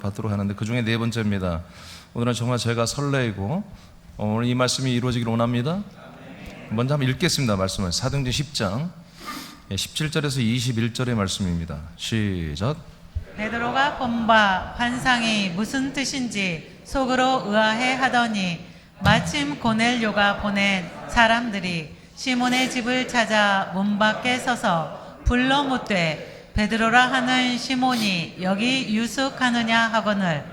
받도록 하는데 그 중에 네 번째입니다. 오늘은 정말 제가 설레이고 오늘 이 말씀이 이루어지기를 원합니다. 먼저 한번 읽겠습니다. 말씀을 사도행전 10장 17절에서 21절의 말씀입니다. 시작. 베드로가 본 바 환상이 무슨 뜻인지 속으로 의아해 하더니 마침 고넬료가 보낸 사람들이 시몬의 집을 찾아 문 밖에 서서 불러 묻되 베드로라 하는 시몬이 여기 유숙하느냐 하거늘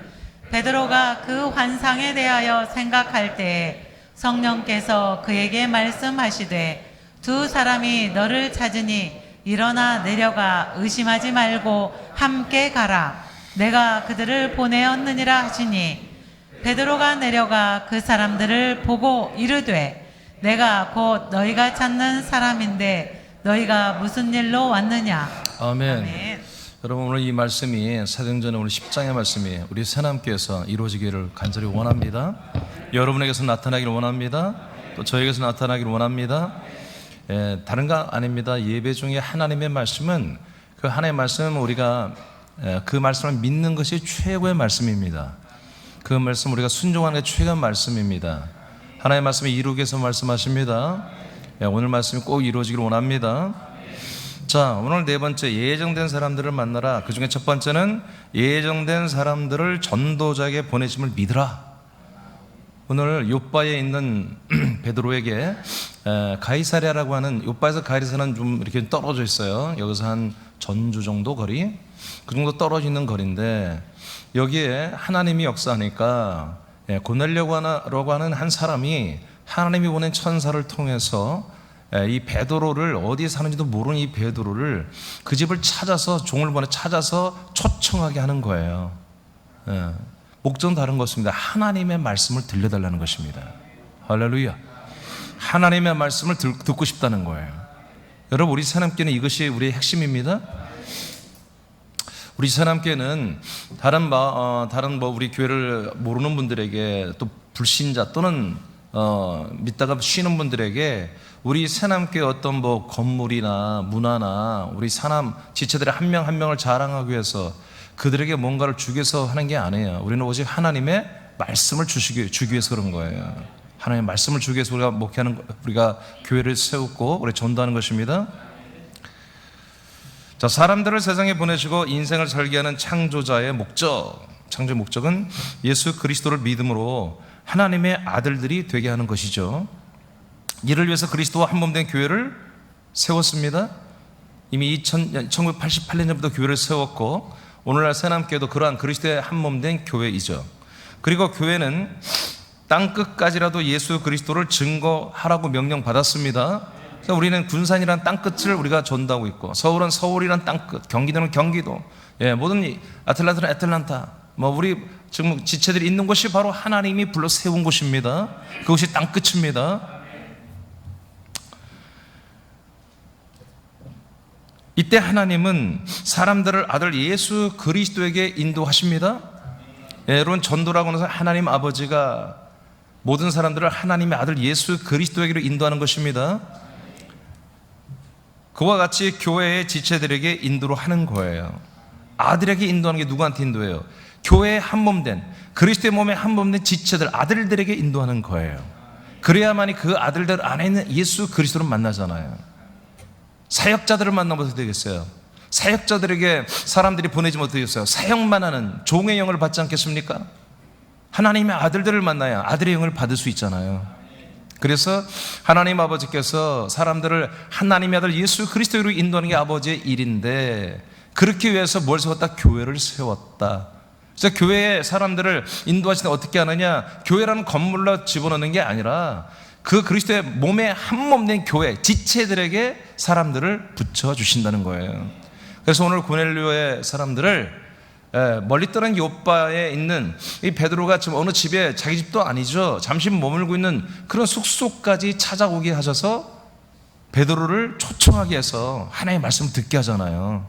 베드로가 그 환상에 대하여 생각할 때에 성령께서 그에게 말씀하시되 두 사람이 너를 찾으니 일어나 내려가 의심하지 말고 함께 가라. 내가 그들을 보내었느니라 하시니 베드로가 내려가 그 사람들을 보고 이르되 내가 곧 너희가 찾는 사람인데 너희가 무슨 일로 왔느냐. 아멘. 아멘. 여러분 오늘 이 말씀이 사도행전 오늘 10장의 말씀이 우리 새남교에서 이루어지기를 간절히 원합니다. 여러분에게서 나타나기를 원합니다. 또 저에게서 나타나기를 원합니다. 다른 거 아닙니다. 예배 중에 하나님의 말씀은 그 하나님의 말씀은 우리가 그 말씀을 믿는 것이 최고의 말씀입니다. 그 말씀 우리가 순종하는 게 최고의 말씀입니다. 하나님의 말씀을 이루기 위해서 말씀하십니다. 오늘 말씀이 꼭 이루어지기를 원합니다. 자, 오늘 네 번째 예정된 사람들을 만나라. 그 중에 첫 번째는 예정된 사람들을 전도자에게 보내심을 믿으라. 오늘 요바에 있는 베드로에게 가이사랴라고 하는, 요바에서 가이사랴는 좀 이렇게 떨어져 있어요. 여기서 한 전주 정도 거리, 그 정도 떨어져 있는 거리인데 여기에 하나님이 역사하니까 고넬료라고 하는 한 사람이 하나님이 보낸 천사를 통해서 이 베드로를, 어디에 사는지도 모르는 이 베드로를 그 집을 찾아서, 종을 보내 찾아서 초청하게 하는 거예요. 목적은 다른 것입니다. 하나님의 말씀을 들려달라는 것입니다. 할렐루야. 하나님의 말씀을 듣고 싶다는 거예요. 여러분, 우리 새남교회는 이것이 우리의 핵심입니다. 우리 새남교회는 다른 우리 교회를 모르는 분들에게, 또 불신자 또는 믿다가 쉬는 분들에게 우리 새남교회 어떤 건물이나 문화나 우리 사람 지체들의 한 명 한 명을 자랑하기 위해서 그들에게 뭔가를 주기 위해서 하는 게 아니에요. 우리는 오직 하나님의 말씀을 주기 위해서 그런 거예요. 하나님의 말씀을 주기 위해서 우리가 목회하는, 우리가 교회를 세우고 우리 전도하는 것입니다. 자, 사람들을 세상에 보내시고 인생을 설계하는 창조자의 창조의 목적은 예수 그리스도를 믿음으로 하나님의 아들들이 되게 하는 것이죠. 이를 위해서 그리스도와 한몸된 교회를 세웠습니다. 이미 1988년부터 교회를 세웠고 오늘날 새남교회도 그러한 그리스도의 한몸된 교회이죠. 그리고 교회는 땅끝까지라도 예수 그리스도를 증거하라고 명령받았습니다. 그래서 우리는 군산이란 땅끝을 우리가 전도하고 있고, 서울은 서울이란 땅끝, 경기도는 경기도, 모든 아틀란타는 애틀란타, 우리 지금 지체들이 있는 곳이 바로 하나님이 불러 세운 곳입니다. 그것이 땅끝입니다. 이때 하나님은 사람들을 아들 예수 그리스도에게 인도하십니다. 여러분, 전도라고 하는 하나님 아버지가 모든 사람들을 하나님의 아들 예수 그리스도에게로 인도하는 것입니다. 그와 같이 교회의 지체들에게 인도를 하는 거예요. 아들에게 인도하는 게 누구한테 인도해요? 교회의 한몸된, 그리스도의 몸에 한몸된 지체들, 아들들에게 인도하는 거예요. 그래야만이 그 아들들 안에 있는 예수 그리스도를 만나잖아요. 사역자들을 만나면 어떻게 되겠어요? 사역자들에게 사람들이 보내지 못하겠어요? 사역만 하는 종의 영을 받지 않겠습니까? 하나님의 아들들을 만나야 아들의 영을 받을 수 있잖아요. 그래서 하나님 아버지께서 사람들을 하나님의 아들 예수 그리스도로 인도하는 게 아버지의 일인데, 그렇기 위해서 뭘 세웠다? 교회를 세웠다. 그래서 교회에 사람들을 인도하실 때 어떻게 하느냐? 교회라는 건물로 집어넣는 게 아니라 그 그리스도의 몸에 한몸된 교회 지체들에게 사람들을 붙여주신다는 거예요. 그래서 오늘 고넬료의 사람들을 멀리 떠난 요바에 있는 이 베드로가 지금 어느 집에, 자기 집도 아니죠, 잠시 머물고 있는 그런 숙소까지 찾아오게 하셔서 베드로를 초청하게 해서 하나님의 말씀을 듣게 하잖아요.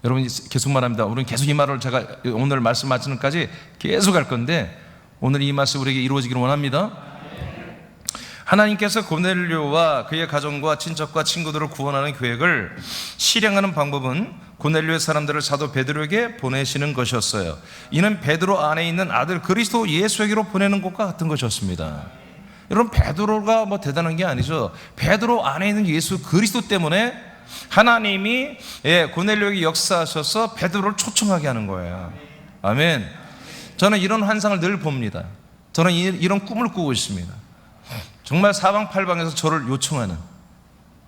여러분, 계속 말합니다. 우리는 계속 이 말을 제가 오늘 말씀 마치는까지 계속 할 건데, 오늘 이 말씀 우리에게 이루어지기를 원합니다. 하나님께서 고넬료와 그의 가정과 친척과 친구들을 구원하는 계획을 실행하는 방법은 고넬료의 사람들을 사도 베드로에게 보내시는 것이었어요. 이는 베드로 안에 있는 아들 그리스도 예수에게로 보내는 것과 같은 것이었습니다. 여러분, 베드로가 뭐 대단한 게 아니죠. 베드로 안에 있는 예수 그리스도 때문에 하나님이 고넬료에게 역사하셔서 베드로를 초청하게 하는 거예요. 아멘. 저는 이런 환상을 늘 봅니다. 저는 이런 꿈을 꾸고 있습니다. 정말 사방팔방에서 저를 요청하는,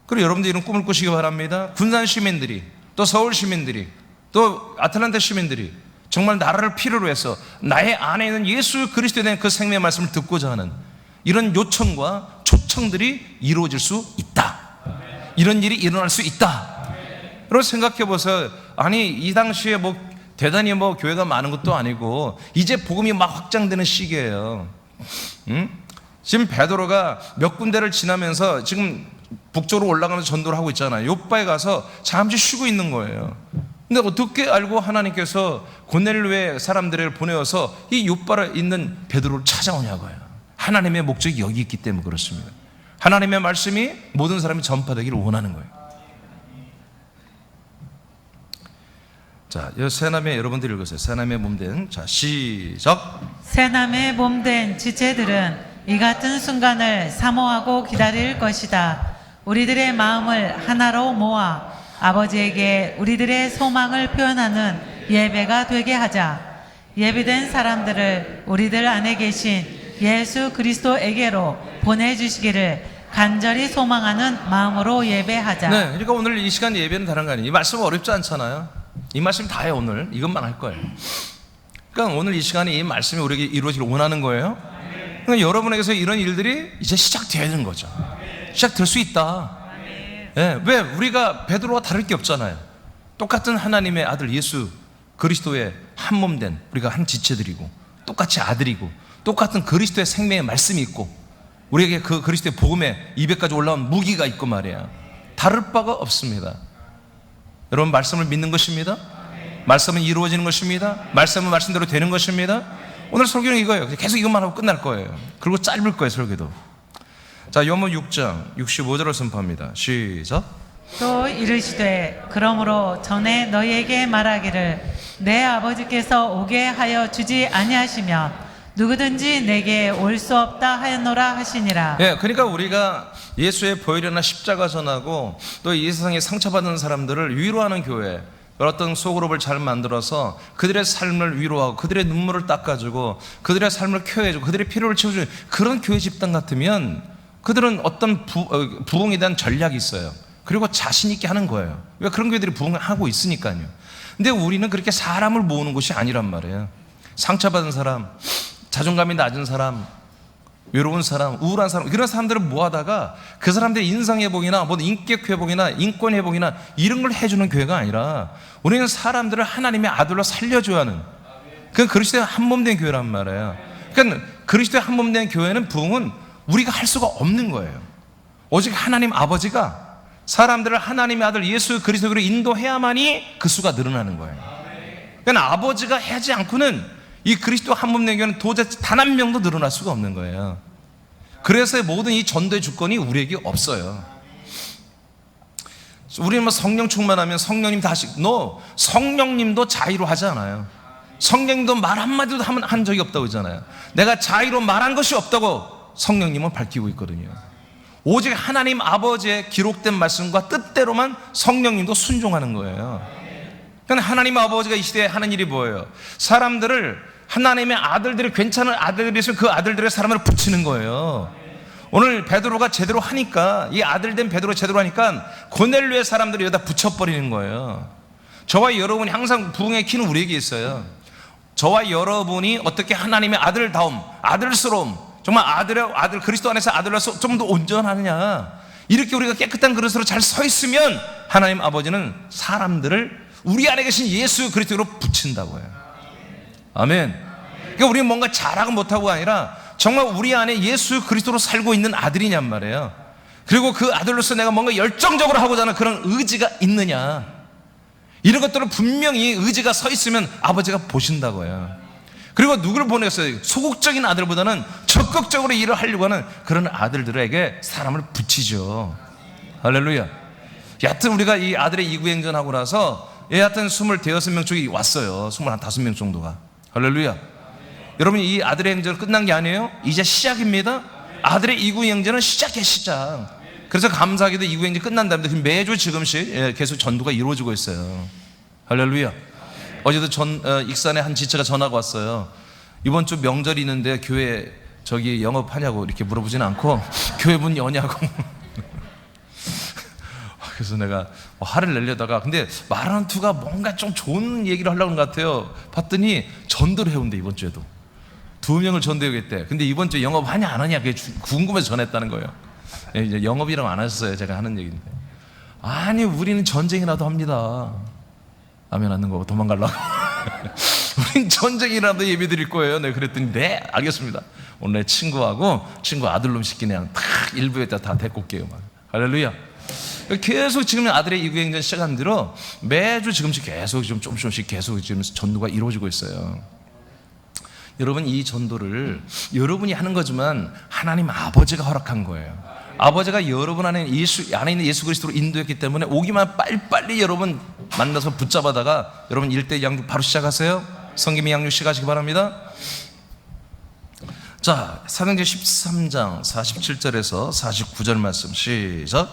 그리고 여러분들 이런 꿈을 꾸시기 바랍니다. 군산 시민들이, 또 서울 시민들이, 또 아틀란타 시민들이 정말 나라를 필요로 해서 나의 안에 있는 예수 그리스도에 대한 그 생명의 말씀을 듣고자 하는 이런 요청과 초청들이 이루어질 수 있다. 이런 일이 일어날 수 있다. 여러분 생각해 보세요. 아니 이 당시에 뭐 대단히 뭐 교회가 많은 것도 아니고 이제 복음이 막 확장되는 시기예요. 지금 베드로가 몇 군데를 지나면서 지금 북쪽으로 올라가면서 전도를 하고 있잖아요. 요바에 가서 잠시 쉬고 있는 거예요. 근데 어떻게 알고 하나님께서 고넬료의 사람들을 보내어서 이 요바에 있는 베드로를 찾아오냐고요. 하나님의 목적이 여기 있기 때문에 그렇습니다. 하나님의 말씀이 모든 사람이 전파되기를 원하는 거예요. 자, 이 새남의 여러분들이 읽으세요. 새남의 몸된, 자 시작. 새남의 몸된 지체들은 이 같은 순간을 사모하고 기다릴 것이다. 우리들의 마음을 하나로 모아 아버지에게 우리들의 소망을 표현하는 예배가 되게 하자. 예비된 사람들을 우리들 안에 계신 예수 그리스도에게로 보내주시기를 간절히 소망하는 마음으로 예배하자. 네, 그러니까 오늘 이 시간 예배는 다른 거 아니에요. 이 말씀 어렵지 않잖아요. 이 말씀 다 해요. 오늘 이것만 할 거예요. 그러니까 오늘 이 시간에 이 말씀이 우리에게 이루어지길 원하는 거예요. 그러니까 여러분에게서 이런 일들이 이제 시작되어야 되는 거죠. 시작될 수 있다. 네, 왜? 우리가 베드로와 다를 게 없잖아요. 똑같은 하나님의 아들 예수 그리스도의 한 몸 된 우리가 한 지체들이고 똑같이 아들이고 똑같은 그리스도의 생명의 말씀이 있고 우리에게 그 그리스도의 복음에 200까지 올라온 무기가 있고 말이야. 다를 바가 없습니다. 여러분 말씀을 믿는 것입니다. 말씀은 이루어지는 것입니다. 말씀은 말씀대로 되는 것입니다. 오늘 설교는 이거예요. 계속 이것만 하고 끝날 거예요. 그리고 짧을 거예요 설교도. 자, 요한복음 6장 65절을 선포합니다. 시작. 또 이르시되 그러므로 전에 너희에게 말하기를 내 아버지께서 오게 하여 주지 아니하시면 누구든지 내게 올 수 없다 하였노라 하시니라. 예, 그러니까 우리가 예수의 보혈이나 십자가 전하고 또 이 세상에 상처받은 사람들을 위로하는 교회, 어떤 소그룹을 잘 만들어서 그들의 삶을 위로하고 그들의 눈물을 닦아주고 그들의 삶을 켜해주고 그들의 필요를 채워주는 그런 교회 집단 같으면 그들은 어떤 부흥에 대한 전략이 있어요. 그리고 자신 있게 하는 거예요. 왜? 그런 교회들이 부흥을 하고 있으니까요. 근데 우리는 그렇게 사람을 모으는 것이 아니란 말이에요. 상처받은 사람, 자존감이 낮은 사람, 외로운 사람, 우울한 사람, 이런 사람들을 모아다가 그 사람들의 인성회복이나 뭐 인격회복이나 인권회복이나 이런 걸 해주는 교회가 아니라 우리는 사람들을 하나님의 아들로 살려줘야 하는, 그건 그리스도의 한 몸 된 교회란 말이에요. 그러니까 그리스도의 한 몸 된 교회는 부흥은 우리가 할 수가 없는 거예요. 오직 하나님 아버지가 사람들을 하나님의 아들 예수 그리스도로 인도해야만이 그 수가 늘어나는 거예요. 그러니까 아버지가 하지 않고는 이 그리스도 한 몸 된 교회는 도대체 단 한 명도 늘어날 수가 없는 거예요. 그래서 모든 이 전도의 주권이 우리에게 없어요. 우리는 뭐 성령 충만하면 성령님 다시, 성령님도 자의로 하지 않아요. 성령님도 말 한마디도 한 적이 없다고 하잖아요. 내가 자의로 말한 것이 없다고 성령님은 밝히고 있거든요. 오직 하나님 아버지의 기록된 말씀과 뜻대로만 성령님도 순종하는 거예요. 그러니까 하나님 아버지가 이 시대에 하는 일이 뭐예요? 사람들을, 하나님의 아들들이 괜찮은 아들들이 있으면 그 아들들의 사람을 붙이는 거예요. 오늘 베드로가 제대로 하니까, 이 아들된 베드로가 제대로 하니까 고넬료의 사람들이 여기다 붙여버리는 거예요. 저와 여러분이 항상 부흥의 키는 우리에게 있어요. 저와 여러분이 어떻게 하나님의 아들다움, 아들스러움, 정말 아들 그리스도 안에서 아들로서 좀 더 온전하느냐, 이렇게 우리가 깨끗한 그릇으로 잘 서 있으면 하나님 아버지는 사람들을 우리 안에 계신 예수 그리스도로 붙인다고요. 아멘. 그러니까 우리는 뭔가 잘하고 못하고가 아니라 정말 우리 안에 예수 그리스도로 살고 있는 아들이냔 말이에요. 그리고 그 아들로서 내가 뭔가 열정적으로 하고자 하는 그런 의지가 있느냐, 이런 것들을 분명히 의지가 서 있으면 아버지가 보신다고요. 그리고 누구를 보냈어요? 소극적인 아들보다는 적극적으로 일을 하려고 하는 그런 아들들에게 사람을 붙이죠. 할렐루야. 여하튼 우리가 이 아들의 이구행전하고 나서 하여튼 26명 쪽이 왔어요. 25명 정도가. 할렐루야. 여러분, 이 아들의 행전 끝난 게 아니에요. 이제 시작입니다. 아들의 이구 행전은 시작이야, 시작. 그래서 감사하게도 이구 행전 끝난 다음에 매주 지금씩 계속 전도가 이루어지고 있어요. 할렐루야. 어제도 익산에 한 지체가 전화가 왔어요. 이번 주 명절이 있는데 교회 저기 영업하냐고 이렇게 물어보진 않고 교회 문 여냐고. 그래서 내가 화를 내려다가, 근데 말하는 투가 뭔가 좀 좋은 얘기를 하려고 하는 것 같아요. 봤더니 전도를 해온대. 이번 주에도 2명을 전도해오겠대. 근데 이번 주에 영업하냐 안 하냐 그게 궁금해서 전했다는 거예요. 이제 영업이라고 안 하셨어요. 제가 하는 얘기인데. 아니, 우리는 전쟁이라도 합니다. 아멘 하는 거고 도망가려고. 우린 전쟁이라도 예배 드릴 거예요. 네, 그랬더니 네, 알겠습니다. 오늘 내 친구 아들놈 시키 그냥 탁 일부에 다 데리고 올게요. 막. 할렐루야. 계속 지금 아들의 이구행전 시작한 대로 매주 지금씩 계속 좀 조금씩 계속 지금 전도가 이루어지고 있어요. 여러분, 이 전도를 여러분이 하는 거지만 하나님 아버지가 허락한 거예요. 아버지가 여러분 안에 있는 예수 그리스도로 인도했기 때문에 오기만 빨리빨리 여러분 만나서 붙잡아다가 여러분 일대 양육 바로 시작하세요. 성김이 양육 시작하시기 바랍니다. 자, 사도행전 13장 47절에서 49절 말씀 시작.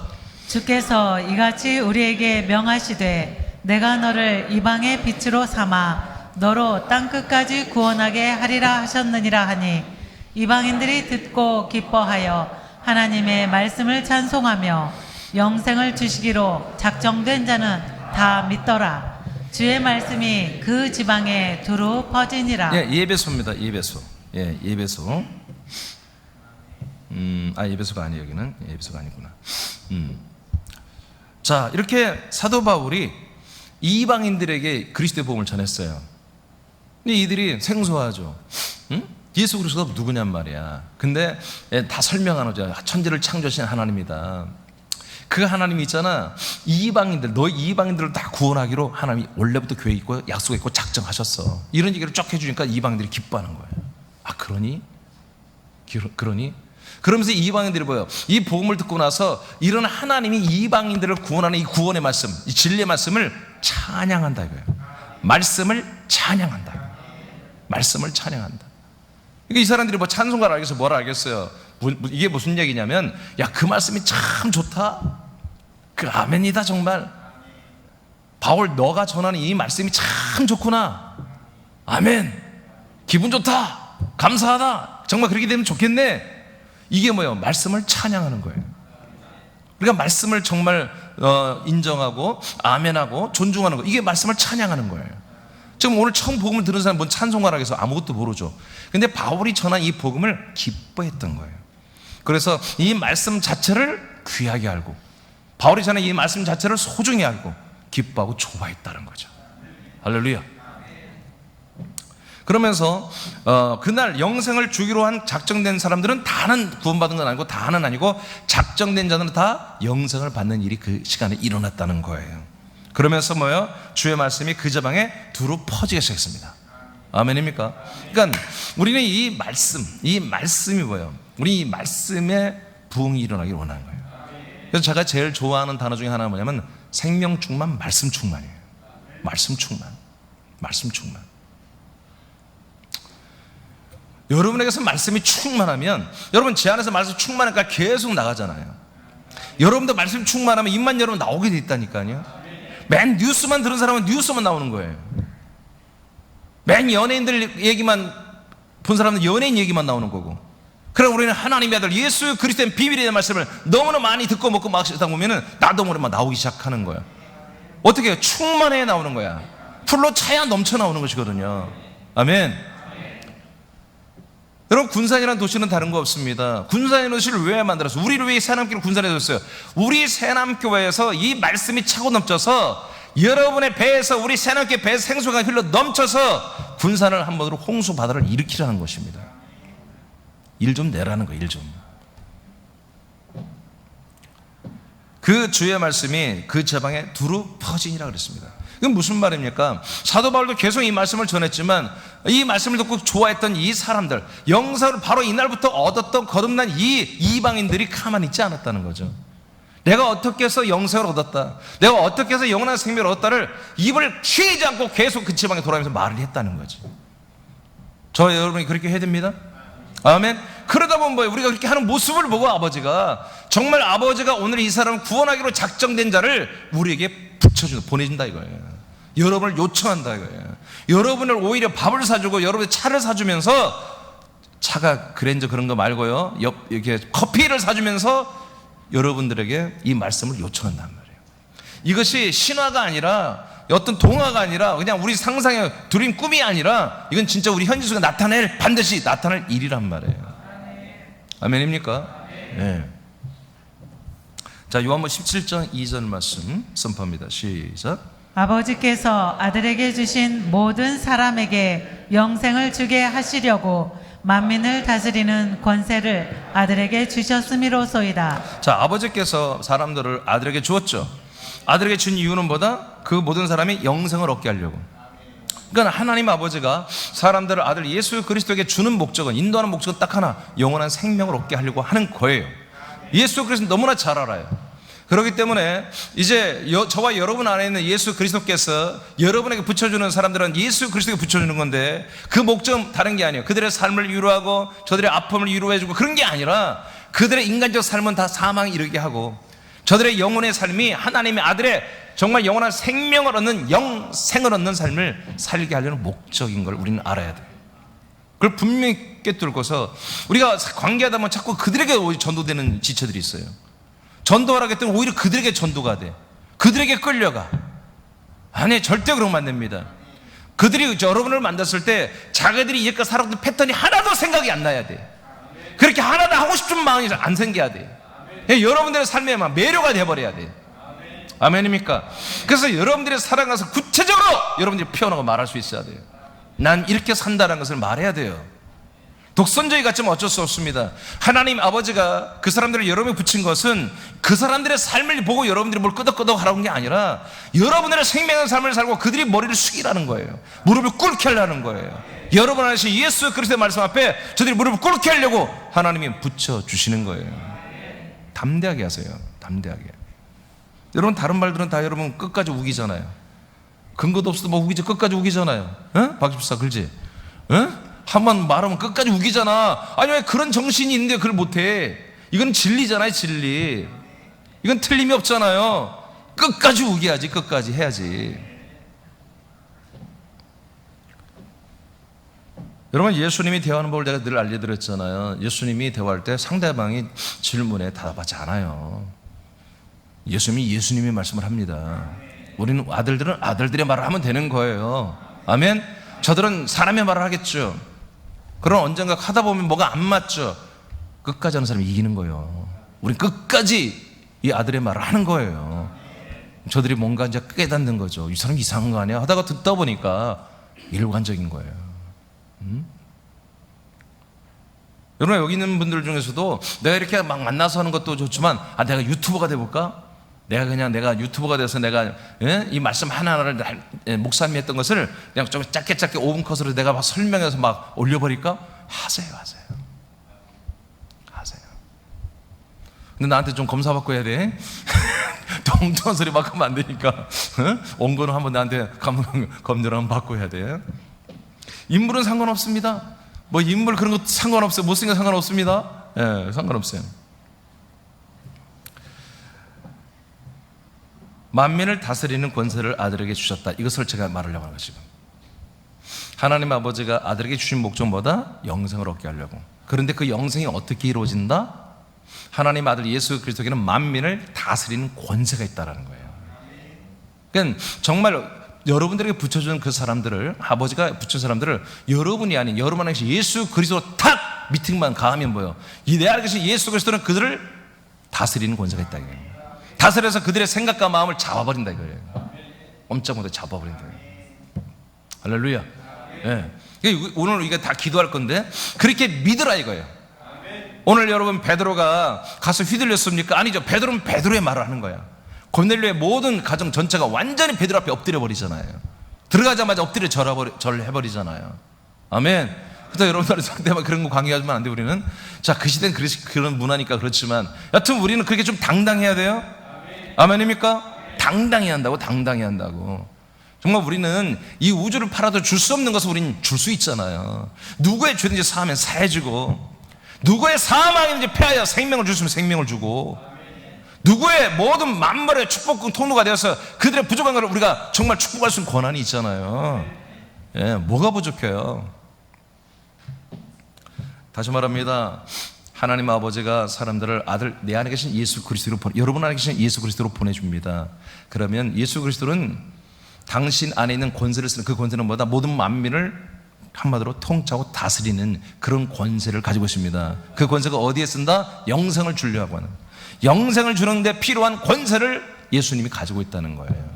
주께서 이같이 우리에게 명하시되 내가 너를 이방의 빛으로 삼아 너로 땅끝까지 구원하게 하리라 하셨느니라 하니 이방인들이 듣고 기뻐하여 하나님의 말씀을 찬송하며 영생을 주시기로 작정된 자는 다 믿더라. 주의 말씀이 그 지방에 두루 퍼지니라. 예, 예배소입니다. 예배소. 예, 예배소. 예배소가 아니에요. 여기는 예배소가 아니구나. 자, 이렇게 사도 바울이 이방인들에게 그리스도의 복음을 전했어요. 근데 이들이 생소하죠. 응? 예수 그리스도가 누구냔 말이야. 근데 다 설명하는 거죠. 천지를 창조하신 하나님이다. 그 하나님이 있잖아. 너희 이방인들을 다 구원하기로 하나님이 원래부터 교회 있고 약속했고 작정하셨어. 이런 얘기를 쭉 해주니까 이방인들이 기뻐하는 거예요. 아, 그러니? 그러면서 이방인들이 뭐예요? 이 복음을 듣고 나서 이런 하나님이 이방인들을 구원하는 이 구원의 말씀, 이 진리의 말씀을 찬양한다 이거예요. 말씀을 찬양한다. 말씀을 찬양한다. 그러니까 이 사람들이 뭐 찬송가를 알겠어요? 뭐라 알겠어요? 이게 무슨 얘기냐면, 야, 그 말씀이 참 좋다. 그 아멘이다 정말. 바울 너가 전하는 이 말씀이 참 좋구나. 아멘. 기분 좋다. 감사하다. 정말 그렇게 되면 좋겠네. 이게 뭐예요? 말씀을 찬양하는 거예요. 그러니까 말씀을 정말 인정하고 아멘하고 존중하는 거, 이게 말씀을 찬양하는 거예요. 지금 오늘 처음 복음을 들은 사람 뭔 찬송가라 해서 아무것도 모르죠. 근데 바울이 전한 이 복음을 기뻐했던 거예요. 그래서 이 말씀 자체를 귀하게 알고, 바울이 전한 이 말씀 자체를 소중히 알고 기뻐하고 좋아했다는 거죠. 할렐루야. 그러면서 그날 영생을 주기로 한 작정된 사람들은 다는 구원받은 건 아니고, 다는 아니고 작정된 자들은 다 영생을 받는 일이 그 시간에 일어났다는 거예요. 그러면서 뭐예요? 주의 말씀이 그 지방에 두루 퍼지기 시작했습니다. 아멘입니까? 그러니까 우리는 이 말씀이 뭐예요? 우리 이 말씀에 부흥이 일어나기를 원하는 거예요. 그래서 제가 제일 좋아하는 단어 중에 하나는 뭐냐면 생명 충만, 말씀 충만이에요. 말씀 충만. 여러분에게서 말씀이 충만하면, 여러분 제 안에서 말씀 충만하니까 계속 나가잖아요. 여러분도 말씀 충만하면 입만 열면 나오게 돼 있다니까요. 맨 뉴스만 들은 사람은 뉴스만 나오는 거예요. 맨 연예인들 얘기만 본 사람은 연예인 얘기만 나오는 거고. 그럼 우리는 하나님의 아들 예수 그리스도의 비밀에 대한 말씀을 너무나 많이 듣고 먹고 막 하다 보면은 나도 모르게 막 나오기 시작하는 거예요. 어떻게 해요? 충만해 나오는 거야. 풀로 차야 넘쳐 나오는 것이거든요. 아멘. 여러분, 군산이라는 도시는 다른 거 없습니다. 군산이라는 도시를 왜 만들었어요? 우리를 왜 새남교를 군산에 뒀어요? 우리 새남교회에서 이 말씀이 차고 넘쳐서 여러분의 배에서, 우리 새남교 배에서 생수가 흘러 넘쳐서 군산을 한 번으로 홍수 바다를 일으키라는 것입니다. 일 좀 내라는 거예요. 일 좀. 그 주의 말씀이 그 지방에 두루 퍼지니라 그랬습니다. 이건 무슨 말입니까? 사도 바울도 계속 이 말씀을 전했지만 이 말씀을 듣고 좋아했던 이 사람들, 영생을 바로 이날부터 얻었던 거듭난 이 이방인들이 가만히 있지 않았다는 거죠. 내가 어떻게 해서 영생을 얻었다, 내가 어떻게 해서 영원한 생명을 얻었다를 입을 쉬지 않고 계속 그 지방에 돌아가면서 말을 했다는 거지. 저 여러분이 그렇게 해야 됩니다. 아멘. 그러다 보면 뭐예요? 우리가 그렇게 하는 모습을 보고 아버지가 정말 아버지가 오늘 이 사람을 구원하기로 작정된 자를 우리에게 붙여준다, 보내준다 이거예요. 여러분을 요청한다 이거예요. 여러분을 오히려 밥을 사주고 여러분의 차를 사주면서, 차가 그랜저 그런 거 말고요, 이렇게 커피를 사주면서 여러분들에게 이 말씀을 요청한단 말이에요. 이것이 신화가 아니라 어떤 동화가 아니라 그냥 우리 상상의 드림 꿈이 아니라 이건 진짜 우리 현지 속에 반드시 나타날 일이란 말이에요. 아멘입니까? 네. 자, 요한복음 17장 2절 말씀 선포합니다. 시작. 아버지께서 아들에게 주신 모든 사람에게 영생을 주게 하시려고 만민을 다스리는 권세를 아들에게 주셨음이로소이다. 자, 아버지께서 사람들을 아들에게 주었죠. 아들에게 준 이유는 뭐다? 그 모든 사람이 영생을 얻게 하려고. 그러니까 하나님 아버지가 사람들을 아들 예수 그리스도에게 주는 목적은, 인도하는 목적은 딱 하나, 영원한 생명을 얻게 하려고 하는 거예요. 예수 그리스도는 너무나 잘 알아요. 그렇기 때문에 이제 저와 여러분 안에 있는 예수 그리스도께서 여러분에게 붙여주는 사람들은 예수 그리스도에게 붙여주는 건데, 그 목적은 다른 게 아니에요. 그들의 삶을 위로하고 저들의 아픔을 위로해주고 그런 게 아니라, 그들의 인간적 삶은 다 사망에 이르게 하고 저들의 영혼의 삶이 하나님의 아들의 정말 영원한 생명을 얻는, 영생을 얻는 삶을 살게 하려는 목적인 걸 우리는 알아야 돼요. 그걸 분명히 꿰뚫고서 우리가 관계하다 보면 자꾸 그들에게 전도되는 지체들이 있어요. 전도하라 했더니 오히려 그들에게 전도가 돼. 그들에게 끌려가. 아니, 절대 그러면 안 됩니다. 그들이 여러분을 만났을 때 자기들이 이제까지 살았던 패턴이 하나도 생각이 안 나야 돼. 그렇게 하나도 하고 싶은 마음이 안 생겨야 돼. 여러분들의 삶에 막 매료가 돼버려야 돼. 아멘입니까? 그래서 여러분들의 살아가서 구체적으로 여러분들이 표현하고 말할 수 있어야 돼요. 난 이렇게 산다는 것을 말해야 돼요. 독선적이 같지만 어쩔 수 없습니다. 하나님 아버지가 그 사람들을 여러분에 붙인 것은 그 사람들의 삶을 보고 여러분들이 뭘 끄덕끄덕 하라는 게 아니라, 여러분들의 생명의 삶을 살고 그들이 머리를 숙이라는 거예요. 무릎을 꿇게 하려는 거예요. 여러분 안에 예수 그리스도의 말씀 앞에 저들이 무릎을 꿇게 하려고 하나님이 붙여주시는 거예요. 담대하게 하세요. 담대하게. 여러분, 다른 말들은 다 여러분 끝까지 우기잖아요. 근거도 없어도 뭐 우기지, 끝까지 우기잖아요. 어? 박집사 그러지? 어? 한번 말하면 끝까지 우기잖아. 아니, 왜 그런 정신이 있는데 그걸 못해? 이건 진리잖아요, 진리. 이건 틀림이 없잖아요. 끝까지 우겨야지, 끝까지 해야지. 여러분, 예수님이 대화하는 법을 내가 늘 알려드렸잖아요. 예수님이 대화할 때 상대방이 질문에 답하지 않아요. 예수님이 말씀을 합니다. 우리는 아들들은 아들들의 말을 하면 되는 거예요. 아멘. 저들은 사람의 말을 하겠죠. 그럼 언젠가 하다 보면 뭐가 안 맞죠. 끝까지 하는 사람이 이기는 거예요. 우린 끝까지 이 아들의 말을 하는 거예요. 저들이 뭔가 이제 깨닫는 거죠. 이 사람 이상한 거 아니야? 하다가 듣다 보니까 일관적인 거예요. 여러분, 여기 있는 분들 중에서도 내가 이렇게 막 만나서 하는 것도 좋지만, 내가 유튜버가 돼볼까? 내가 유튜버가 돼서 내가 이 말씀 하나하나를 목사님이 했던 것을 그냥 좀 짧게 5분 컷으로 내가 막 설명해서 막 올려버릴까? 하세요. 근데 나한테 좀 검사받고 해야 돼. 엉뚱한 소리 막 하면 안 되니까. 원고는 한번 나한테 검열 한번 받고 해야 돼. 인물은 상관없습니다. 뭐 인물 그런 거 상관없어요. 못생겨 상관없습니다. 예, 상관없어요. 만민을 다스리는 권세를 아들에게 주셨다. 이것을 제가 말하려고 하는 것이고, 하나님 아버지가 아들에게 주신 목적보다 영생을 얻게 하려고. 그런데 그 영생이 어떻게 이루어진다? 하나님 아들 예수 그리스도에게는 만민을 다스리는 권세가 있다는 거예요. 그러니까 정말 여러분들에게 붙여주는 그 사람들을, 아버지가 붙인 사람들을 여러분이 아닌 여러분 안에 예수 그리스도로 탁 미팅만 가하면 뭐예요? 내 안에 계신 예수 그리스도는 그들을 다스리는 권세가 있다 이거예요. 다스려서 그들의 생각과 마음을 잡아버린다 이거예요. 엄청 못해 잡아버린다. 할렐루야. 예. 오늘 우리가 다 기도할 건데 그렇게 믿으라 이거예요. 오늘 여러분, 베드로가 가서 휘둘렸습니까? 아니죠. 베드로는 베드로의 말을 하는 거야. 고넬료의 모든 가정 전체가 완전히 베드로 앞에 엎드려 버리잖아요. 들어가자마자 엎드려 절해버리잖아요. 아멘. 그래서 여러분들 상대만 그런 거 관계하면 안 돼. 우리는 자, 그 시대는 그런 문화니까 그렇지만 여튼 우리는 그렇게 좀 당당해야 돼요. 아멘입니까? 당당해야 한다고. 당당해야 한다고. 정말 우리는 이 우주를 팔아도 줄 수 없는 것을 우리는 줄 수 있잖아요. 누구의 죄든지 사하면 사해주고, 누구의 사망이든지 폐하여 생명을 줄 수 있으면 생명을 주고, 누구의 모든 만물의 축복 통로가 되어서 그들의 부족한 것을 우리가 정말 축복할 수 있는 권한이 있잖아요. 예, 뭐가 부족해요? 다시 말합니다. 하나님 아버지가 사람들을 아들, 내 안에 계신 예수 그리스도로 여러분 안에 계신 예수 그리스도로 보내줍니다. 그러면 예수 그리스도는 당신 안에 있는 권세를 쓰는, 그 권세는 뭐다? 모든 만민을 한마디로 통치하고 다스리는 그런 권세를 가지고 있습니다. 그 권세가 어디에 쓴다? 영생을 주려고 하는, 영생을 주는데 필요한 권세를 예수님이 가지고 있다는 거예요.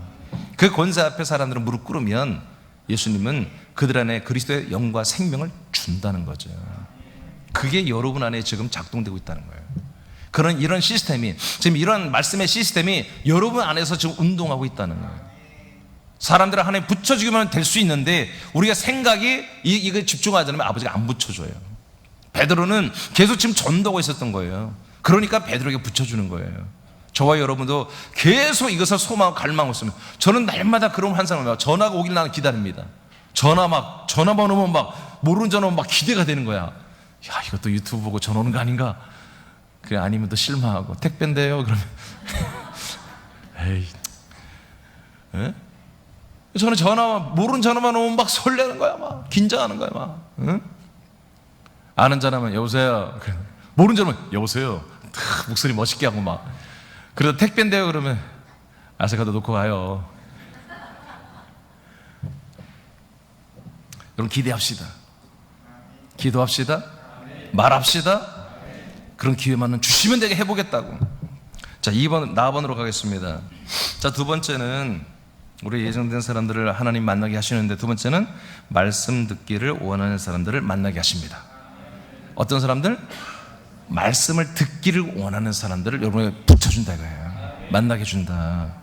그 권세 앞에 사람들은 무릎 꿇으면 예수님은 그들 안에 그리스도의 영과 생명을 준다는 거죠. 그게 여러분 안에 지금 작동되고 있다는 거예요. 그런 이런 시스템이, 지금 이런 말씀의 시스템이 여러분 안에서 지금 운동하고 있다는 거예요. 사람들을 하나님 붙여주기만 될 수 있는데 우리가 생각이 이거 집중하지 않으면 아버지가 안 붙여줘요. 베드로는 계속 지금 전도하고 있었던 거예요. 그러니까 베드로에게 붙여주는 거예요. 저와 여러분도 계속 이것을 소망하고 갈망하고 있으면, 저는 날마다 그런 환상을 봐요. 전화가 오길 나는 기다립니다. 전화만 오면 막 모르는 전화 오면 막 기대가 되는 거야. 야, 이것도 유튜브 보고 전화 오는 거 아닌가? 그래, 아니면 또 실망하고 택배인데요 그러면 에이, 에? 저는 모르는 전화만 오면 막 설레는 거야, 막 긴장하는 거야, 막. 응? 아는 전화면 여보세요. 모르는 전화면 여보세요. 목소리 멋있게 하고 막. 그래도 택배인데요 그러면 아세카도 놓고 가요. 여러분 기대합시다. 기도합시다. 말합시다. 그런 기회만 주시면 되게 해보겠다고. 자, 2번 나번으로 가겠습니다. 자, 두 번째는 우리 예정된 사람들을 하나님 만나게 하시는데, 두 번째는 말씀 듣기를 원하는 사람들을 만나게 하십니다. 어떤 사람들? 말씀을 듣기를 원하는 사람들을 여러분에게 붙여준다 이거예요. 만나게 준다.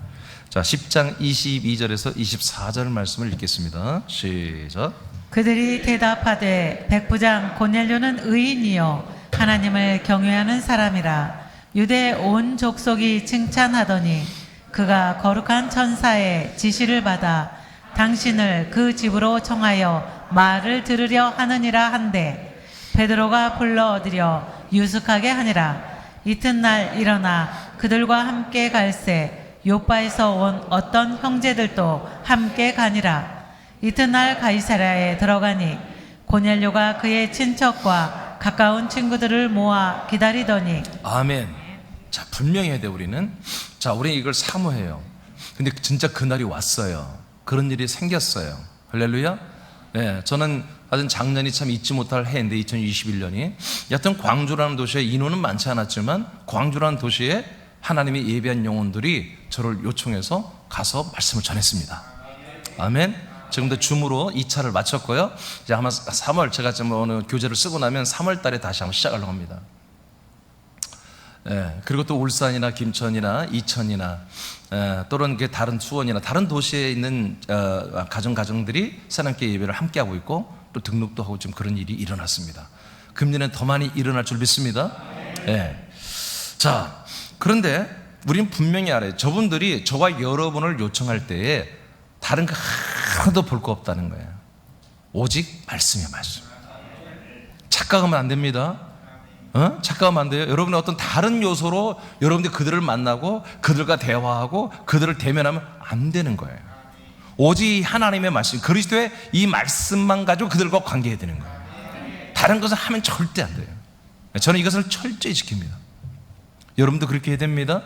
자, 10장 22절에서 24절 말씀을 읽겠습니다. 시작. 그들이 대답하되 백부장 고넬료는 의인이요 하나님을 경외하는 사람이라. 유대 온 족속이 칭찬하더니 그가 거룩한 천사의 지시를 받아 당신을 그 집으로 청하여 말을 들으려 하느니라 한데, 베드로가 불러들여 유숙하게 하니라. 이튿날 일어나 그들과 함께 갈새 요빠에서 온 어떤 형제들도 함께 가니라. 이튿날 가이사랴에 들어가니 고넬료가 그의 친척과 가까운 친구들을 모아 기다리더니. 아멘. 자, 분명히 해야 돼. 우리는, 자, 우리 이걸 사모해요. 근데 진짜 그날이 왔어요. 그런 일이 생겼어요. 할렐루야. 네, 저는 하여튼 작년이 참 잊지 못할 해인데, 2021년이 여하튼 광주라는 도시에 인원은 많지 않았지만 광주라는 도시에 하나님이 예비한 영혼들이 저를 요청해서 가서 말씀을 전했습니다. 아멘. 지금도 줌으로 2차를 마쳤고요. 이제 아마 3월, 제가 좀 어느 교재를 쓰고 나면 3월 달에 다시 한번 시작하려고 합니다. 그리고 또 울산이나 김천이나 이천이나 또는 다른 수원이나 다른 도시에 있는 가정들이 사람께 예배를 함께 하고 있고, 또 등록도 하고 지금 그런 일이 일어났습니다. 금년엔 더 많이 일어날 줄 믿습니다. 자, 그런데 우리는 분명히 알아요. 저분들이 저와 여러분을 요청할 때에 다른 거 하나도 볼 거 없다는 거예요. 오직 말씀이야, 말씀. 착각하면 안 됩니다. 착각하면 안 돼요. 여러분의 어떤 다른 요소로 여러분들이 그들을 만나고 그들과 대화하고 그들을 대면하면 안 되는 거예요. 오직 하나님의 말씀, 그리스도의 이 말씀만 가지고 그들과 관계해야 되는 거예요. 다른 것을 하면 절대 안 돼요. 저는 이것을 철저히 지킵니다. 여러분도 그렇게 해야 됩니다.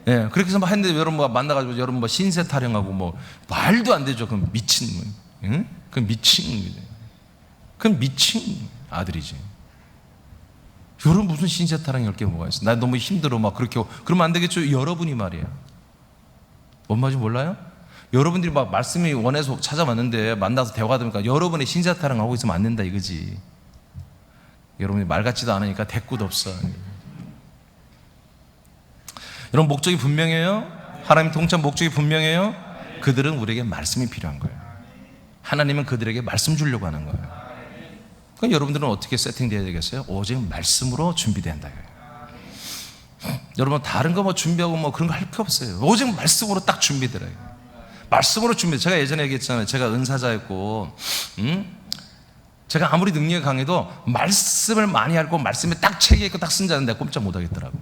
그렇게 해서 막 했는데 여러분 만나가지고 여러분 신세 타령하고 뭐 말도 안 되죠. 그럼 미친, 그건 미친 아들이지. 여러분 무슨 신세 타령이 할 게 뭐가 있어? 나 너무 힘들어 막 그렇게. 그러면 안 되겠죠. 여러분이 말이에요. 뭔 말인지 몰라요? 여러분들이 막 말씀이 원해서 찾아왔는데 만나서 대화하니까 여러분의 신세 타령하고 있으면 안 된다 이거지. 여러분이 말 같지도 않으니까 대꾸도 없어. 여러분 목적이 분명해요. 하나님 통치 목적이 분명해요. 그들은 우리에게 말씀이 필요한 거예요. 하나님은 그들에게 말씀 주려고 하는 거예요. 그럼 여러분들은 어떻게 세팅되어야 되겠어요? 오직 말씀으로 준비된다. 여러분 다른 거 뭐 준비하고 뭐 그런 거 할 필요 없어요. 오직 말씀으로 딱 준비되라요. 말씀으로 준비. 제가 예전에 얘기했잖아요. 제가 은사자였고, 제가 아무리 능력이 강해도 말씀을 많이 알고 말씀에 딱 책에 있고 딱 쓴 자는 내가 꼼짝 못 하겠더라고.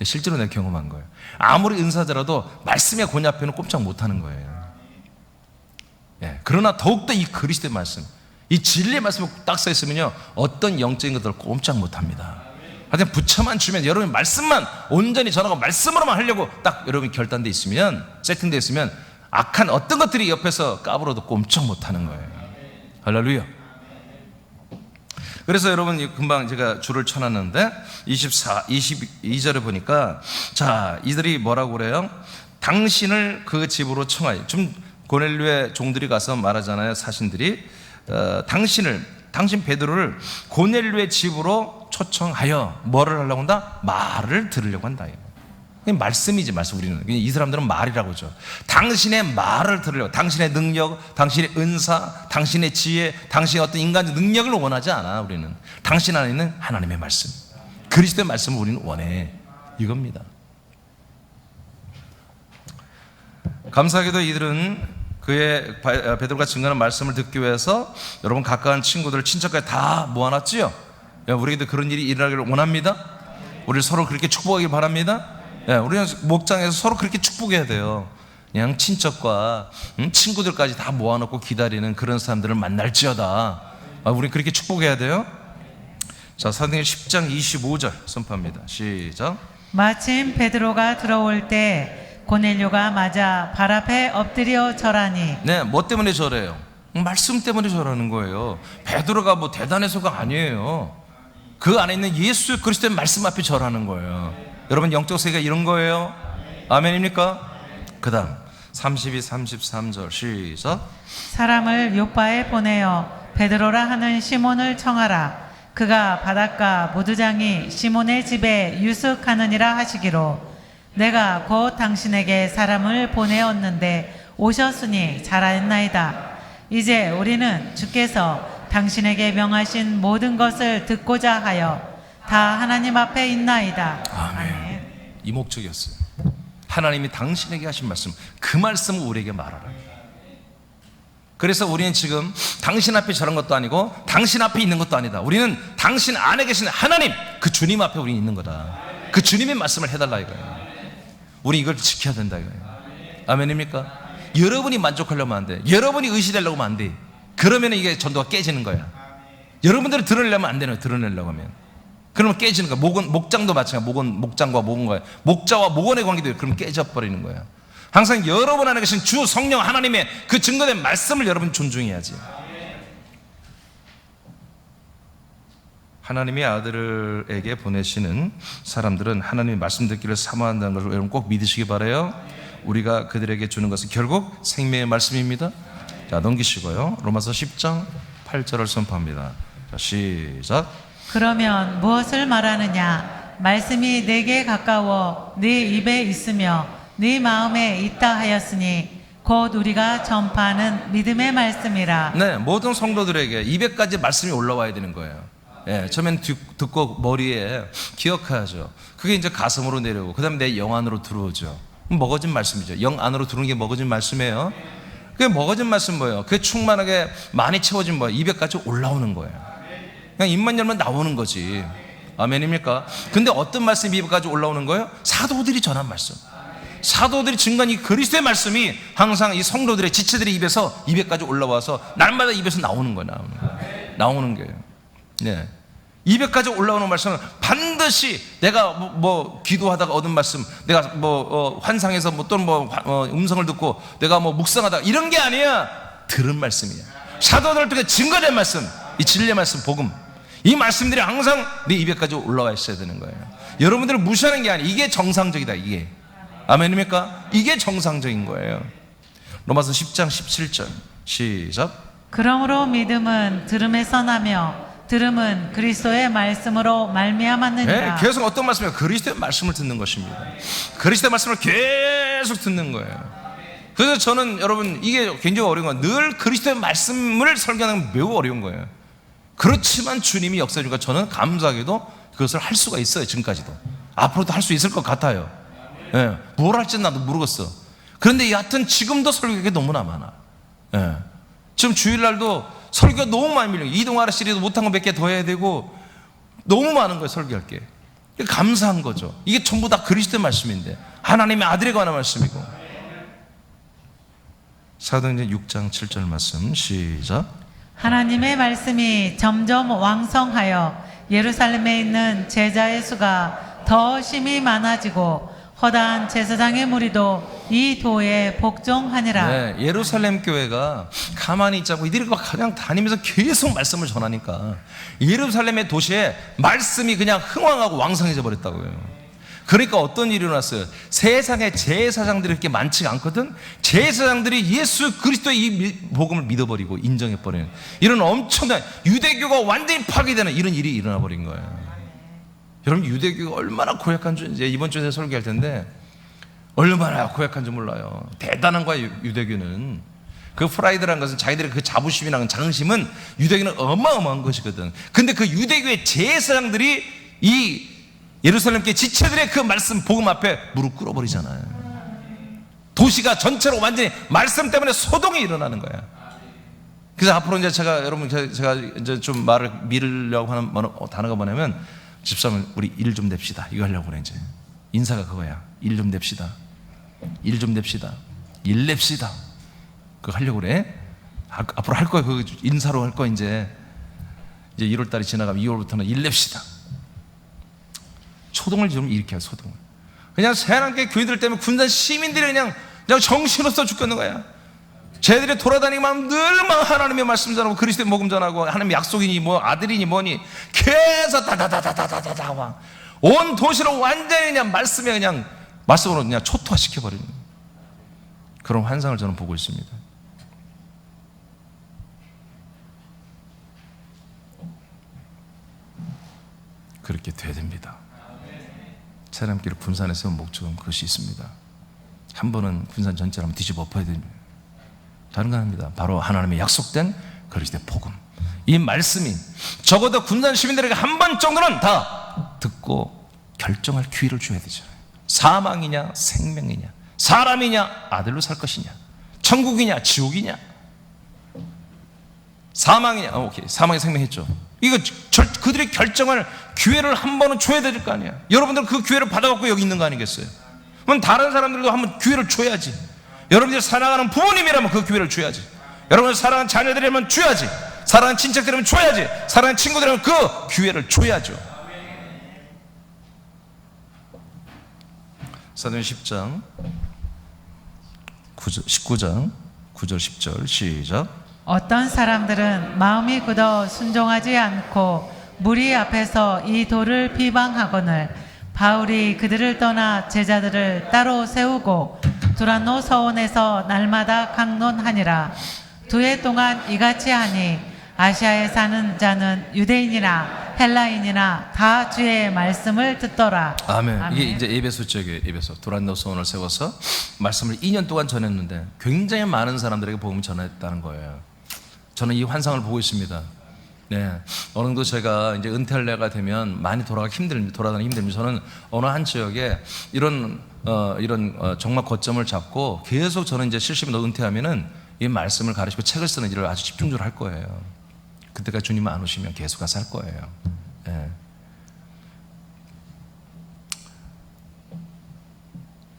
실제로 내가 경험한 거예요. 아무리 은사자라도 말씀의 권위 앞에는 꼼짝 못 하는 거예요. 예, 그러나 더욱더 이 그리스도의 말씀, 이 진리의 말씀이 딱 써 있으면요, 어떤 영적인 것들을 꼼짝 못 합니다. 하여튼 부처만 주면 여러분이 말씀만 온전히 전하고 말씀으로만 하려고 딱 여러분이 결단돼 있으면, 세팅돼 있으면 악한 어떤 것들이 옆에서 까불어도 꼼짝 못 하는 거예요. 할렐루야. 그래서 여러분 금방 제가 줄을 쳐놨는데 22절에 보니까, 자, 이들이 뭐라고 그래요? 당신을 그 집으로 청하여. 좀 고넬료의 종들이 가서 말하잖아요. 사신들이 당신 베드로를 고넬료의 집으로 초청하여 뭐를 하려고 한다? 말을 들으려고 한다. 말씀이지, 말씀. 우리는 이 사람들은 말이라고 하죠. 당신의 말을 들으려고, 당신의 능력, 당신의 은사, 당신의 지혜, 당신의 어떤 인간적 능력을 원하지 않아. 우리는 당신 안에 있는 하나님의 말씀, 그리스도의 말씀을 우리는 원해. 이겁니다. 감사하게도 이들은 그의 베드로가 증거하는 말씀을 듣기 위해서 여러분 가까운 친구들, 친척까지 다 모아놨지요. 우리에게도 그런 일이 일어나기를 원합니다. 우리 서로 그렇게 축복하길 바랍니다. 우리는 목장에서 서로 그렇게 축복해야 돼요. 그냥 친척과 친구들까지 다 모아놓고 기다리는 그런 사람들을 만날지어다. 우리 그렇게 축복해야 돼요. 자, 사도행전 10장 25절 선포합니다. 시작. 마침 베드로가 들어올 때 고넬료가 맞아 발 앞에 엎드려 절하니. 네, 뭐 때문에 절해요? 말씀 때문에 절하는 거예요. 베드로가 뭐 대단해서가 아니에요. 그 안에 있는 예수 그리스도의 말씀 앞에 절하는 거예요. 여러분 영적 세계가 이런 거예요. 아멘입니까? 그 다음 32, 33절 시작. 사람을 요바에 보내어 베드로라 하는 시몬을 청하라. 그가 바닷가 모두장이 시몬의 집에 유숙하느니라 하시기로, 내가 곧 당신에게 사람을 보내었는데 오셨으니 잘하였나이다. 이제 우리는 주께서 당신에게 명하신 모든 것을 듣고자 하여 다 하나님 앞에 있나이다. 아멘. 이 목적이었어요. 하나님이 당신에게 하신 말씀, 그 말씀을 우리에게 말하라. 그래서 우리는 지금 당신 앞에 저런 것도 아니고 당신 앞에 있는 것도 아니다. 우리는 당신 안에 계신 하나님, 그 주님 앞에 우리는 있는 거다. 그 주님의 말씀을 해달라 이거예요. 우리 이걸 지켜야 된다 이거예요. 아멘입니까? 여러분이 만족하려면 안 돼. 여러분이 의시되려고 하면 안 돼. 그러면 이게 전도가 깨지는 거야. 여러분들이 드러내려면 안 되는 거야. 드러내려고 하면. 그러면 깨지는 거야. 목장도 마찬가지야. 목장과 목원과의, 목자와 목원의 관계도 그러면 깨져버리는 거야. 항상 여러분 안에 계신 주 성령 하나님의 그 증거된 말씀을 여러분 존중해야지. 하나님의 아들에게 보내시는 사람들은 하나님의 말씀 듣기를 사모한다는 것을 여러분 꼭 믿으시기 바라요. 우리가 그들에게 주는 것은 결국 생명의 말씀입니다. 자, 넘기시고요. 로마서 10장 8절을 선포합니다. 자, 시작. 그러면 무엇을 말하느냐? 말씀이 내게 가까워 네 입에 있으며 네 마음에 있다 하였으니 곧 우리가 전파하는 믿음의 말씀이라. 네, 모든 성도들에게 입에까지 말씀이 올라와야 되는 거예요. 예, 처음엔 듣고 머리에 기억해야죠. 그게 이제 가슴으로 내려오고, 그 다음에 내 영 안으로 들어오죠. 먹어진 말씀이죠. 영 안으로 들어오는 게 먹어진 말씀이에요. 그게 먹어진 말씀 뭐예요? 그게 충만하게 많이 채워진 뭐예요? 입에까지 올라오는 거예요. 그냥 입만 열면 나오는 거지. 아멘입니까? 근데 어떤 말씀이 입에까지 올라오는 거예요? 사도들이 전한 말씀. 사도들이 증거한 이 그리스도의 말씀이 항상 이 성도들의 지체들의 입에까지 올라와서 날마다 입에서 나오는 거예요. 나오는 거예요. 네. 입에까지 올라오는 말씀은 반드시 내가 뭐 기도하다가 얻은 말씀, 내가 환상에서 또는 음성을 듣고 내가 묵상하다가 이런 게 아니야. 들은 말씀이야. 사도들을 통해 증거된 말씀, 이 진리의 말씀, 복음, 이 말씀들이 항상 내 입에까지 올라와 있어야 되는 거예요. 여러분들을 무시하는 게 아니에요. 이게 정상적이다. 이게 아멘입니까? 이게 정상적인 거예요. 로마서 10장 17절 시작. 그러므로 믿음은 들음에서 나며 들음은 그리스도의 말씀으로 말미암았느니라. 네, 계속 어떤 말씀이에요? 그리스도의 말씀을 듣는 것입니다. 그리스도의 말씀을 계속 듣는 거예요. 그래서 저는 여러분 이게 굉장히 어려운 거예요. 늘 그리스도의 말씀을 설교하는 건 매우 어려운 거예요. 그렇지만 주님이 역사해 주니까 저는 감사하게도 그것을 할 수가 있어요. 지금까지도. 앞으로도 할 수 있을 것 같아요. 예, 뭘 할지는 나도 모르겠어. 그런데 여하튼 지금도 설교가 너무나 많아. 예, 지금 주일날도 설교가 너무 많이 밀려요. 이동하라 시리도 못한 거 몇 개 더 해야 되고 너무 많은 거예요. 설교할 게. 감사한 거죠. 이게 전부 다 그리스도의 말씀인데, 하나님의 아들에 관한 말씀이고. 사도행전 6장 7절 말씀 시작. 하나님의 말씀이 점점 왕성하여 예루살렘에 있는 제자의 수가 더 심히 많아지고 허다한 제사장의 무리도 이 도에 복종하니라. 네, 예루살렘 교회가 가만히 있지 않고 이들이 그냥 다니면서 계속 말씀을 전하니까 예루살렘의 도시에 말씀이 그냥 흥왕하고 왕성해져 버렸다고요. 그러니까 어떤 일이 일어났어요? 세상에 제사장들이 그렇게 많지가 않거든. 제사장들이 예수 그리스도의 이 복음을 믿어버리고 인정해버리는 이런 엄청난, 유대교가 완전히 파괴되는 이런 일이 일어나 버린 거예요. 여러분, 유대교가 얼마나 고약한 줄, 이제 이번 주에 설교할 텐데 얼마나 고약한 줄 몰라요. 대단한 거야. 유대교는 그 프라이드라는 것은 자기들의 그 자부심이나 자긍심은 유대교는 어마어마한 것이거든. 근데 그 유대교의 제사장들이 이 예루살렘 교회 지체들의 그 말씀 복음 앞에 무릎 꿇어버리잖아요. 도시가 전체로 완전히 말씀 때문에 소동이 일어나는 거야. 그래서 앞으로 이제 제가 이제 좀 말을 밀으려고 하는 단어가 뭐냐면, 집사님 우리 일 좀 냅시다 이거 하려고 그래. 이제 인사가 그거야. 일 좀 냅시다. 일 좀 냅시다. 일 냅시다. 그거 하려고 그래. 앞으로 할 거야. 그 인사로 할 거야. 이제 1월달이 지나가면 2월부터는 일 냅시다. 소동을 좀 일으켜요. 소동을. 그냥 새하나님께 교인들 때문에 군산 시민들이 그냥 정신없어 죽겠는 거야. 쟤들이 돌아다니기만 늘 하나님의 말씀 전하고 그리스도의 복음 전하고 하나님의 약속이니 뭐 아들이니 뭐니 계속 다다다다다다다 와. 온 도시를 완전히 그냥 말씀에 그냥 말씀으로 그냥 초토화시켜버리는 그런 환상을 저는 보고 있습니다. 그렇게 돼야 됩니다. 새하나님께로 군산에 세운 목적은 그것이 있습니다. 한 번은 군산 전체를 한번 뒤집어 엎어야 됩니다. 다른 거 아닙니다. 바로 하나님의 약속된 그리스도의 복음. 이 말씀이 적어도 군산 시민들에게 한 번 정도는 다 듣고 결정할 기회를 줘야 되죠. 사망이냐 생명이냐, 사람이냐 아들로 살 것이냐, 천국이냐 지옥이냐. 사망이냐, 오케이, 사망의 생명했죠. 이거 그들이 결정할 기회를 한 번은 줘야 될 거 아니야. 여러분들은 그 기회를 받아갖고 여기 있는 거 아니겠어요? 그럼 다른 사람들도 한번 기회를 줘야지. 여러분들이 사랑하는 부모님이라면 그 기회를 줘야지. 여러분들 사랑하는 자녀들이라면 줘야지. 사랑하는 친척들이라면 줘야지. 사랑하는 친구들이라면 그 기회를 줘야죠. 사도행 10장 19장 9절 10절 시작. 어떤 사람들은 마음이 굳어 순종하지 않고 무리 앞에서 이 돌을 비방하거늘 바울이 그들을 떠나 제자들을 따로 세우고 두란노 서원에서 날마다 강론하니라. 2해 동안 이같이 하니 아시아에 사는 자는 유대인이나 헬라인이나 다 주의 말씀을 듣더라. 아멘. 아멘. 이게 이제 에베소 지역에 에베소 두란노 서원을 세워서 말씀을 2년 동안 전했는데 굉장히 많은 사람들에게 복음을 전했다는 거예요. 저는 이 환상을 보고 있습니다. 네, 어느 정도 제가 이제 은퇴할 때가 되면 많이 돌아다니기 힘듭니다. 저는 어느 한 지역에 이런 정말 거점을 잡고 계속 저는 이제 70이 은퇴하면은 이 말씀을 가르치고 책을 쓰는 일을 아주 집중적으로 할 거예요. 그때까지 주님 안 오시면 계속 가서 할 거예요. 네.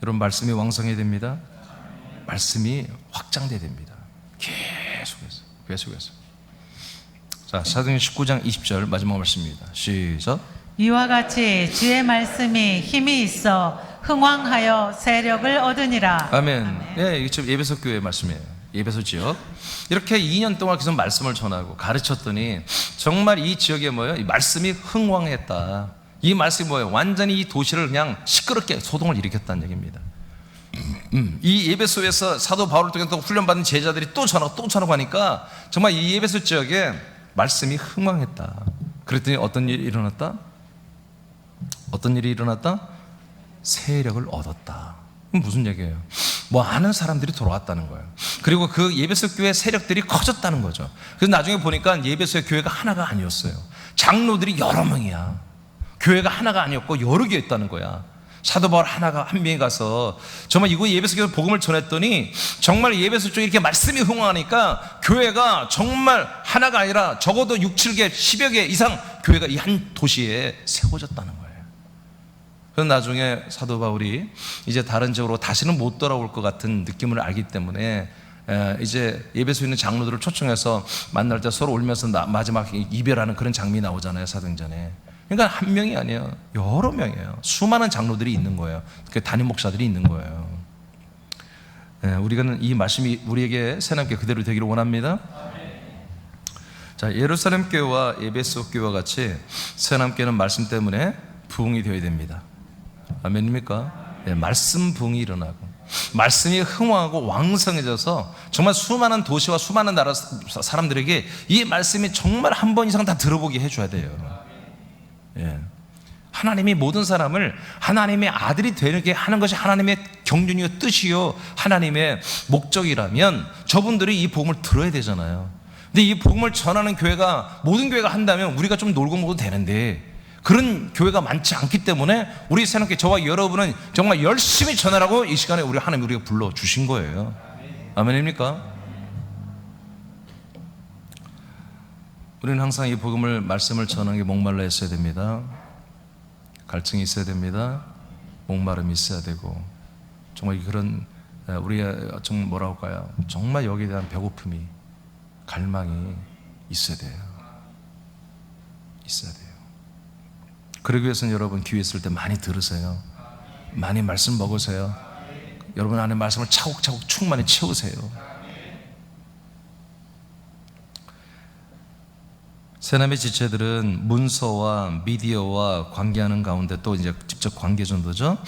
여러분, 말씀이 왕성해야 됩니다. 말씀이 확장돼야 됩니다. 계속해서. 자, 사도행전 19장 20절 마지막 말씀입니다. 시작. 이와 같이 주의 말씀이 힘이 있어 흥왕하여 세력을 얻으니라. 아멘. 예, 이게 지금 에베소 교회 말씀이에요. 에베소 지역. 이렇게 2년 동안 계속 말씀을 전하고 가르쳤더니 정말 이 지역에 뭐예요? 이 말씀이 흥왕했다. 이 말씀이 뭐예요? 완전히 이 도시를 그냥 시끄럽게 소동을 일으켰다는 얘기입니다. 이 에베소에서 사도 바울을 통해서 훈련받은 제자들이 또 전하고 하니까 정말 이 에베소 지역에 말씀이 흥왕했다. 그랬더니 어떤 일이 일어났다? 세력을 얻었다. 무슨 얘기예요? 뭐 아는 사람들이 돌아왔다는 거예요. 그리고 그 예배소 교회 세력들이 커졌다는 거죠. 그래서 나중에 보니까 예배소의 교회가 하나가 아니었어요. 장로들이 여러 명이야. 교회가 하나가 아니었고 여러 개 있다는 거야. 사도 바울 한 명이 가서 정말 이곳 예배소 교회 복음을 전했더니 정말 예배소 쪽에 이렇게 말씀이 흥황하니까 교회가 정말 하나가 아니라 적어도 6, 7개, 10여 개 이상 교회가 이 한 도시에 세워졌다는 거예요. 그래서 나중에 사도 바울이 이제 다른 지역으로 다시는 못 돌아올 것 같은 느낌을 알기 때문에 이제 예배소에 있는 장로들을 초청해서 만날 때 서로 울면서 마지막 이별하는 그런 장면이 나오잖아요, 사도행전에. 그러니까 한 명이 아니에요. 여러 명이에요. 수많은 장로들이 있는 거예요. 그 담임 목사들이 있는 거예요. 우리는 이 말씀이 우리에게 새롭게 그대로 되기를 원합니다. 자, 예루살렘 교회와 에베소 교회와 같이 새롭게는 말씀 때문에 부흥이 되어야 됩니다. 아멘입니까? 네, 말씀 부흥이 일어나고 말씀이 흥황하고 왕성해져서 정말 수많은 도시와 수많은 나라 사람들에게 이 말씀이 정말 한 번 이상 다 들어보게 해줘야 돼요. 예. 하나님이 모든 사람을 하나님의 아들이 되게 하는 것이 하나님의 경륜이요 뜻이요 하나님의 목적이라면 저분들이 이 복음을 들어야 되잖아요. 근데 이 복음을 전하는 교회가 모든 교회가 한다면 우리가 좀 놀고 먹어도 되는데 그런 교회가 많지 않기 때문에 우리 새롭게 저와 여러분은 정말 열심히 전하라고 이 시간에 하나님 우리가 불러주신 거예요. 아멘입니까? 우리는 항상 이 복음을 말씀을 전하는 게 목말라 있어야 됩니다. 갈증이 있어야 됩니다. 목마름이 있어야 되고 정말 그런 우리의 좀 뭐라고 할까요? 정말 여기에 대한 배고픔이 갈망이 있어야 돼요. 있어야 돼요. 그러기 위해서는 여러분 기회 있을 때 많이 들으세요. 많이 말씀 먹으세요. 여러분 안에 말씀을 차곡차곡 충만히 채우세요. 새남의 지체들은 문서와 미디어와 관계하는 가운데 또 이제 직접 관계 정도죠.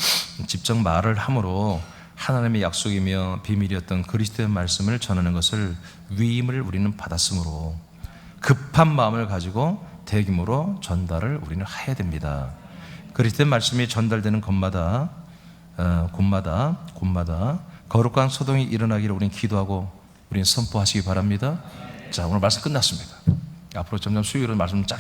직접 말을 함으로 하나님의 약속이며 비밀이었던 그리스도의 말씀을 전하는 것을 위임을 우리는 받았으므로 급한 마음을 가지고 대규모로 전달을 우리는 해야 됩니다. 그리스도의 말씀이 전달되는 곳마다 거룩한 소동이 일어나기를 우리는 기도하고 우리는 선포하시기 바랍니다. 자, 오늘 말씀 끝났습니다. 앞으로 점점 수요일은 말씀 짧게